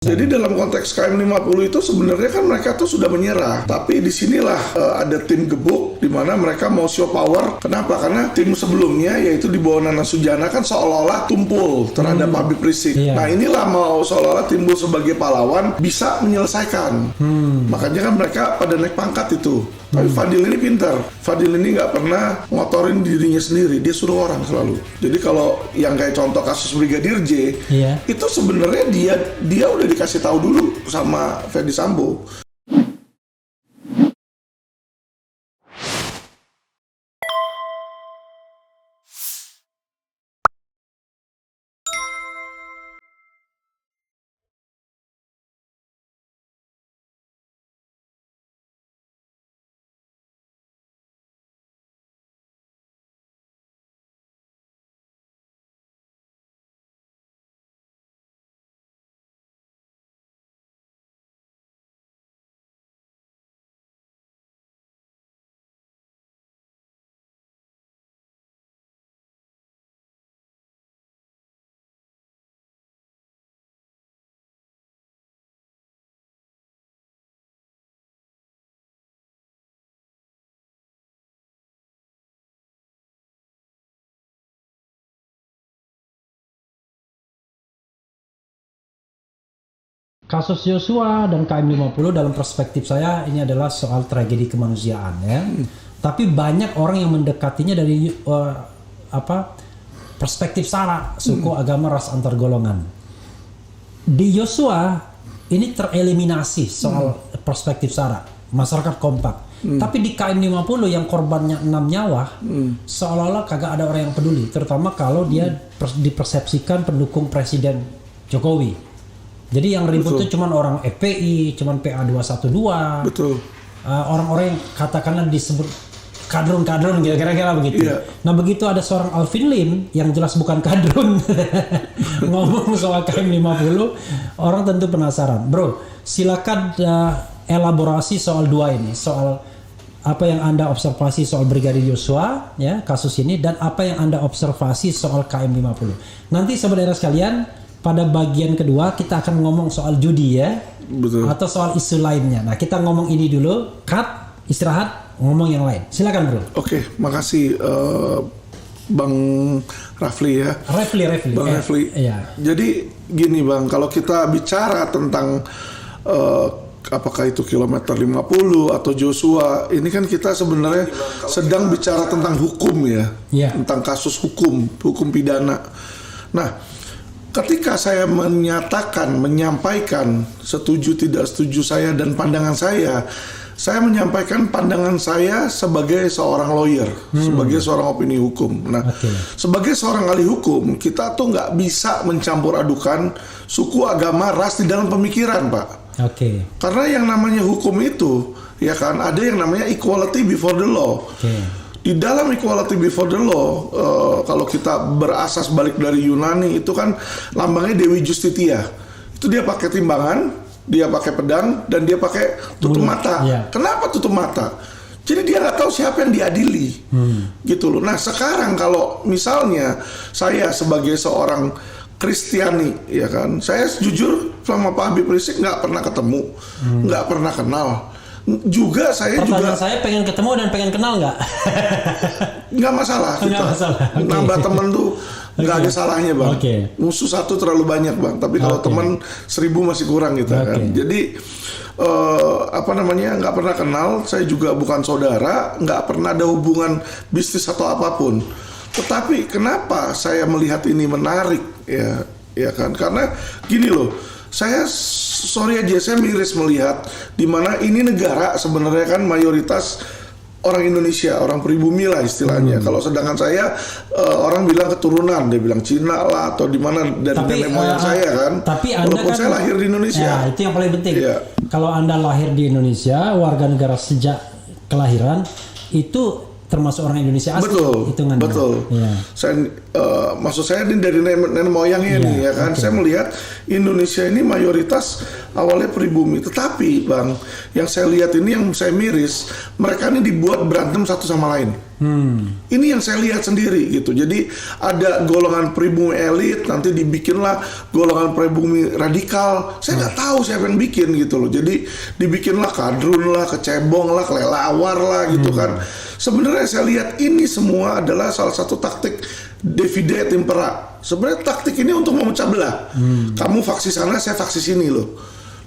Jadi dalam konteks KM50 itu sebenarnya kan mereka tuh sudah menyerah. Tapi disinilah ada tim gebuk di mana mereka mau show power. Kenapa? Karena tim sebelumnya yaitu di bawah Nana Sujana kan seolah-olah tumpul terhadap Habib Rizik. Nah inilah mau seolah-olah timbul sebagai pahlawan bisa menyelesaikan. Makanya kan mereka pada naik pangkat itu. Tapi Fadil ini pintar. Fadil ini nggak pernah ngotorin dirinya sendiri. Dia suruh orang selalu. Jadi kalau yang kayak contoh kasus Brigadir J, itu sebenarnya dia udah dikasih tahu dulu sama Ferdy Sambo. Kasus Yosua dan KM50 dalam perspektif saya ini adalah soal tragedi kemanusiaan ya. Tapi banyak orang yang mendekatinya dari perspektif sara, suku, agama, ras, antar golongan. Di Yosua ini tereliminasi soal perspektif sara, masyarakat kompak. Tapi di KM50 yang korbannya 6 nyawa, seolah-olah kagak ada orang yang peduli, terutama kalau dia dipersepsikan pendukung Presiden Jokowi. Jadi yang ribut itu cuman orang FPI, cuman PA212. Betul. Orang-orang yang katakanlah disebut kadrun-kadrun kira-kira begitu. Iya. Nah begitu ada seorang Alvin Lim yang jelas bukan kadrun ngomong soal KM50, orang tentu penasaran. Bro, silakan elaborasi soal dua ini, soal apa yang Anda observasi soal Brigadir Yosua ya kasus ini, dan apa yang Anda observasi soal KM50. Nanti saudara sekalian, pada bagian kedua kita akan ngomong soal judi ya. Betul. Atau soal isu lainnya. Nah kita ngomong ini dulu, cut, istirahat, ngomong yang lain. Silakan bro. Oke, makasih Bang Rafli ya. Bang Rafli. Iya. Jadi gini Bang, kalau kita bicara tentang apakah itu kilometer 50 atau Joshua, ini kan kita sebenarnya sedang bicara tentang hukum ya. Tentang kasus hukum pidana. Nah, ketika saya menyampaikan setuju tidak setuju saya dan pandangan saya menyampaikan pandangan saya sebagai seorang lawyer, sebagai seorang opini hukum. Nah, sebagai seorang ahli hukum, kita tuh nggak bisa mencampur adukan suku, agama, ras di dalam pemikiran, Pak. Karena yang namanya hukum itu, ya kan, ada yang namanya equality before the law. Di dalam equality before the law, kalau kita berasas balik dari Yunani itu kan lambangnya Dewi Justitia. Itu dia pakai timbangan, dia pakai pedang, dan dia pakai tutup mata. Kenapa tutup mata? Jadi dia nggak tahu siapa yang diadili, gitu loh. Nah sekarang kalau misalnya saya sebagai seorang Kristiani, ya kan, saya jujur sama Pak Habib Rizik nggak pernah ketemu, nggak pernah kenal. Juga saya pertanyaan saya pengen ketemu dan pengen kenal nggak? Nggak masalah kita. Nambah temen tuh nggak ada salahnya Bang. Musuh satu terlalu banyak Bang. Tapi kalau temen 1000 masih kurang gitu kan. Jadi nggak pernah kenal. Saya juga bukan saudara. Nggak pernah ada hubungan bisnis atau apapun. Tetapi kenapa saya melihat ini menarik ya kan? Karena gini loh. Saya miris melihat di mana ini negara sebenarnya kan mayoritas orang Indonesia, orang pribumi lah istilahnya. Kalau sedangkan saya orang bilang keturunan, dia bilang Cina lah atau di mana dari nenek moyang saya kan. Tapi Anda walaupun kan, saya lahir di Indonesia. Ya, itu yang paling penting. Kalau Anda lahir di Indonesia, warga negara sejak kelahiran itu termasuk orang Indonesia asli. Betul. Saya maksud saya ini dari nenek moyangnya nih ya kan. Saya melihat Indonesia ini mayoritas awalnya pribumi. Tetapi Bang, yang saya lihat ini yang saya miris, mereka ini dibuat berantem satu sama lain. Ini yang saya lihat sendiri gitu. Jadi ada golongan pribumi elit, nanti dibikinlah golongan pribumi radikal. Saya nggak tahu siapa yang bikin gitu loh. Jadi dibikinlah kadrun lah, kecebong lah, kelelawar lah gitu kan. Sebenarnya saya lihat ini semua adalah salah satu taktik divide et impera. Sebenarnya taktik ini untuk memecah belah. Kamu faksi sana, saya faksi sini loh.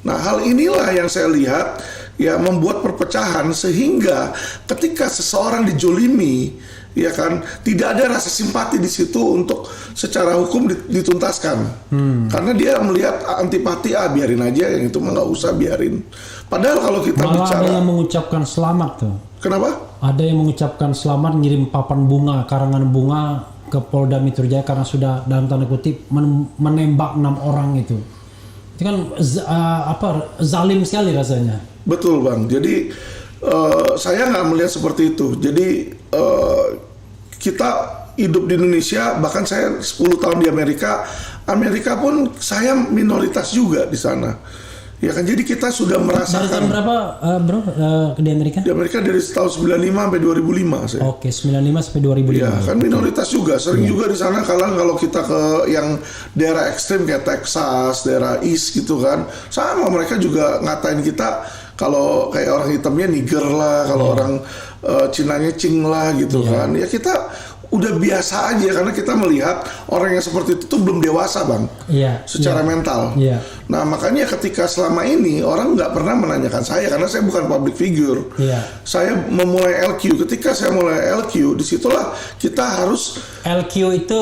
Nah, hal inilah yang saya lihat ya membuat perpecahan, sehingga ketika seseorang dijolimi, ya kan, tidak ada rasa simpati di situ untuk secara hukum dituntaskan. Karena dia melihat antipati, biarin aja, yang itu mah nggak usah, biarin. Padahal kalau kita malah bicara, ada yang mengucapkan selamat tuh. kenapa? Ada yang mengucapkan selamat, ngirim papan bunga, karangan bunga ke Polda Metro Jaya karena sudah dalam tanda kutip menembak 6 orang itu. Itu kan zalim sekali rasanya. Betul Bang. Jadi saya nggak melihat seperti itu. Jadi kita hidup di Indonesia, bahkan saya 10 tahun di Amerika. Amerika pun saya minoritas juga di sana. Ya kan, jadi kita sudah merasakan. Dari tahun berapa bro di Amerika? Di Amerika dari tahun 95 sampai 2005 saya. Oke, 95 sampai 2005. Ya kan minoritas juga, sering juga di sana. Kalau kita ke yang daerah ekstrim kayak Texas, daerah East gitu kan, sama mereka juga ngatain kita kalau kayak orang hitamnya nigger lah, kalau orang Cinanya cing lah gitu kan. Ya kita udah biasa aja karena kita melihat orang yang seperti itu tuh belum dewasa Bang, secara mental. Nah makanya ketika selama ini orang nggak pernah menanyakan saya karena saya bukan public figure. Saya memulai LQ, ketika saya mulai LQ, disitulah kita harus LQ itu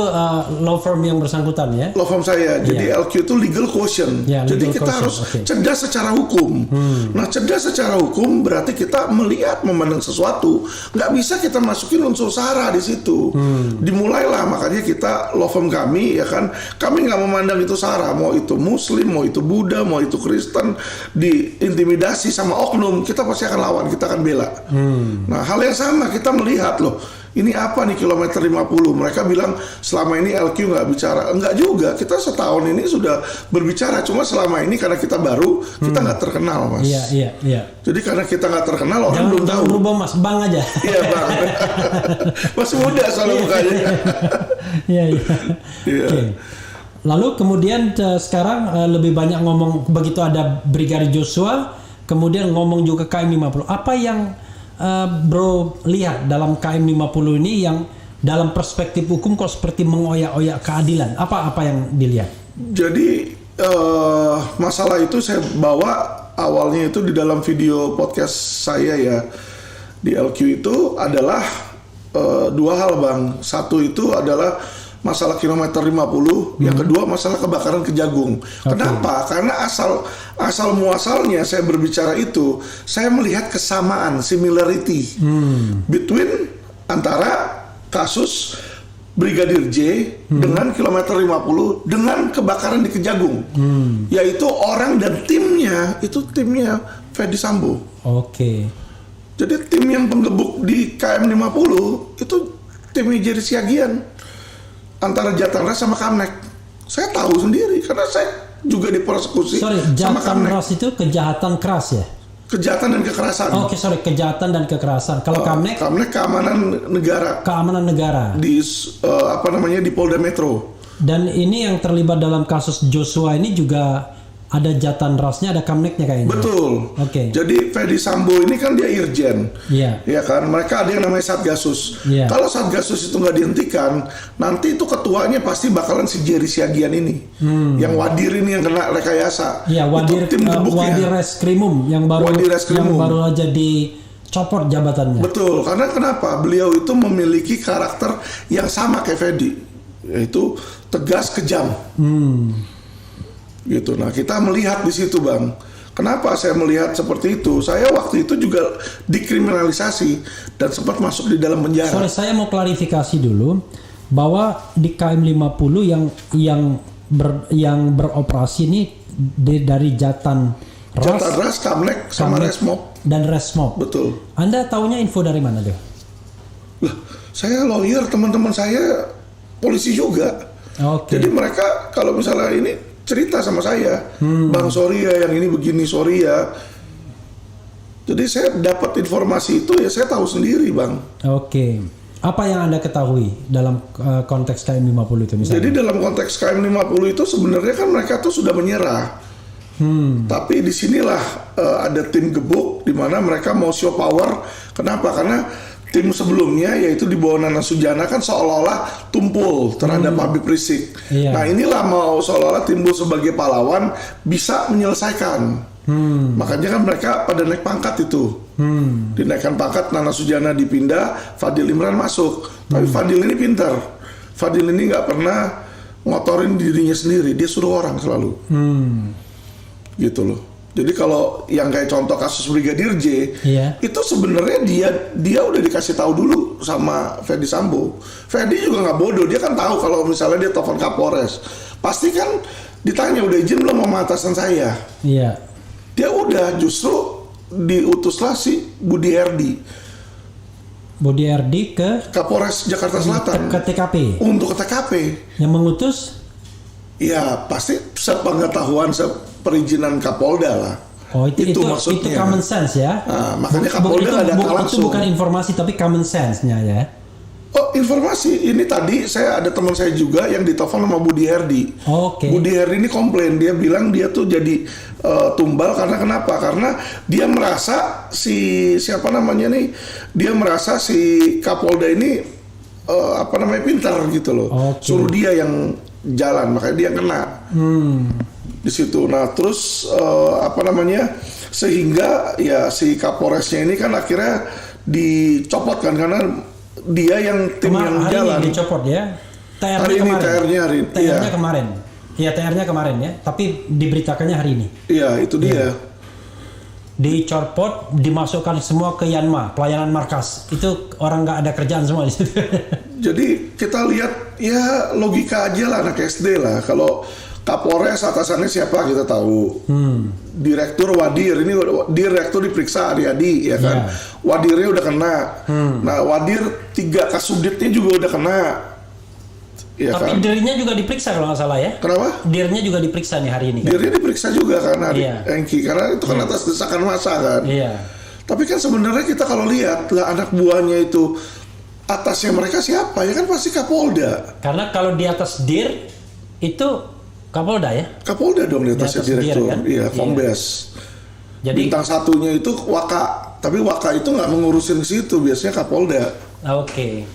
law firm yang bersangkutan ya? Law firm saya, jadi LQ itu legal quotient. Jadi kita harus cerdas secara hukum. Nah cerdas secara hukum berarti kita melihat, memandang sesuatu, nggak bisa kita masukin unsur sara di situ. Dimulailah, makanya kita law firm kami ya kan, kami nggak memandang itu sara, mau itu Muslim, mau itu Buddha, mau itu Kristen, diintimidasi sama oknum, kita pasti akan lawan, kita akan bela. Nah hal yang sama kita melihat loh, ini apa nih kilometer 50, mereka bilang selama ini LQ nggak bicara, enggak juga, kita setahun ini sudah berbicara, cuma selama ini karena kita baru, kita nggak terkenal Mas. Iya. Jadi karena kita nggak terkenal, orang belum tahu. Jangan berubah Mas, Bang aja. Iya Bang, masih muda soalnya mukanya. Iya. Okay. Lalu kemudian sekarang lebih banyak ngomong, begitu ada Brigadir Joshua, kemudian ngomong juga KM 50. Apa yang bro lihat dalam KM 50 ini yang dalam perspektif hukum kok seperti mengoyak-oyak keadilan? Apa yang dilihat? Jadi masalah itu saya bawa awalnya itu di dalam video podcast saya ya, di LQ itu adalah dua hal Bang. Satu itu adalah masalah kilometer 50, yang kedua masalah kebakaran Kejagung. Kenapa? Karena asal muasalnya saya berbicara itu, saya melihat kesamaan, similarity between antara kasus Brigadir J dengan kilometer 50 dengan kebakaran di Kejagung, yaitu orang dan timnya itu timnya Fedy Sambo. Jadi tim yang penggebuk di KM 50 itu timnya Jerry Siagian, antara Jatan-Ras sama Kamnek. Saya tahu sendiri karena saya juga dipersekusi sama Kamnek. Jatan-Ras itu kejahatan keras ya? Kejahatan dan kekerasan. Kejahatan dan kekerasan. Kalau Kamnek keamanan negara. Keamanan negara. Di di Polda Metro. Dan ini yang terlibat dalam kasus Joshua ini juga ada Jatan-Rasnya, ada Kamneknya kayaknya. Betul. Jadi Fedy Sambo ini kan dia irjen. Ya kan, mereka ada yang namanya Satgasus. Kalau Satgasus itu nggak dihentikan, nanti itu ketuanya pasti bakalan si Jerry Siagian ini, yang Wadir ini yang kena rekayasa. Wadir, tim Wadir Reskrimum yang baru aja dicopot jabatannya. Betul, karena kenapa? Beliau itu memiliki karakter yang sama kayak Fedy, yaitu tegas, kejam. Gitu. Nah kita melihat di situ Bang. Kenapa saya melihat seperti itu? Saya waktu itu juga dikriminalisasi dan sempat masuk di dalam penjara. Saya mau klarifikasi dulu bahwa di KM 50 yang beroperasi ini dari Jatan-Ras, Kamnek, sama Resmob. Dan Resmob. Betul. Anda taunya info dari mana tuh? Lah, saya lawyer, teman-teman saya polisi juga. Jadi mereka kalau misalnya ini cerita sama saya, Bang sorry ya yang ini begini, sorry ya. Jadi saya dapat informasi itu ya saya tahu sendiri Bang. Apa yang Anda ketahui dalam konteks KM50 itu misalnya? Jadi dalam konteks KM50 itu sebenarnya kan mereka tuh sudah menyerah. Tapi disinilah ada tim gebuk di mana mereka mau show power. Kenapa? Karena tim sebelumnya yaitu di bawah Nana Sujana kan seolah-olah tumpul terhadap Habib Rizik. Iya. Nah inilah mau seolah-olah timbul sebagai pahlawan bisa menyelesaikan. Makanya kan mereka pada naik pangkat itu. Dinaikkan pangkat, Nana Sujana dipindah, Fadil Imran masuk. Tapi Fadil ini pintar. Fadil ini nggak pernah ngotorin dirinya sendiri, dia suruh orang selalu. Gitu loh. Jadi kalau yang kayak contoh kasus Brigadir J, itu sebenarnya dia udah dikasih tahu dulu sama Ferdy Sambo. Ferdy juga nggak bodoh, dia kan tahu kalau misalnya dia telepon Kapolres, pasti kan ditanya udah izin belum sama atasan saya. Iya. Dia udah, justru diutuslah si Budi Erdi. Budi Erdi ke Kapolres Jakarta Selatan ke TKP. untuk ke TKP. Yang mengutus? Ya pasti sepengetahuan perizinan Kapolda lah. Oh itu maksudnya. Itu common sense ya. Nah, makanya Kapolda nggak datang langsung. Itu bukan informasi tapi common sense-nya ya. Oh informasi, ini tadi saya ada teman saya juga yang ditelepon sama Budi Herdi. Oke. Budi Herdi ini komplain, dia bilang dia tuh jadi tumbal karena kenapa? Karena dia merasa siapa namanya nih, dia merasa si Kapolda ini pintar gitu loh. Suruh dia yang jalan, makanya dia kena. Di situ. Nah terus sehingga ya si Kapolresnya ini kan akhirnya dicopot kan karena dia yang tim yang hari jalan. Ini dicopot ya. TR-nya kemarin. Iya TR-nya kemarin ya. Tapi diberitakannya hari ini. Iya itu dia. Dicopot, dimasukkan semua ke Yanma, pelayanan markas. Itu orang nggak ada kerjaan semua di situ. Jadi kita lihat ya logika aja lah anak SD lah. Kalau Kapolres atasannya siapa kita tahu. Direktur Wadir, ini direktur diperiksa Aryadi ya kan. Wadirnya udah kena. Nah Wadir 3 kasubditnya juga udah kena. Ya tapi kan? dirnya juga diperiksa kalau nggak salah ya. Kenapa? Dirnya juga diperiksa nih hari ini kan? Dirnya diperiksa juga kan hari Engki karena itu kan atas desakan massa kan. Iya. Tapi kan sebenarnya kita kalau lihat lah anak buahnya itu atasnya mereka siapa ya kan pasti Kapolda. Karena kalau di atas Dir itu Kapolda ya? Kapolda dong di atasnya direktur, kan? Iya, Kombes. Jadi bintang satunya itu Waka, tapi Waka itu nggak mengurusin ke situ, biasanya Kapolda. Oke.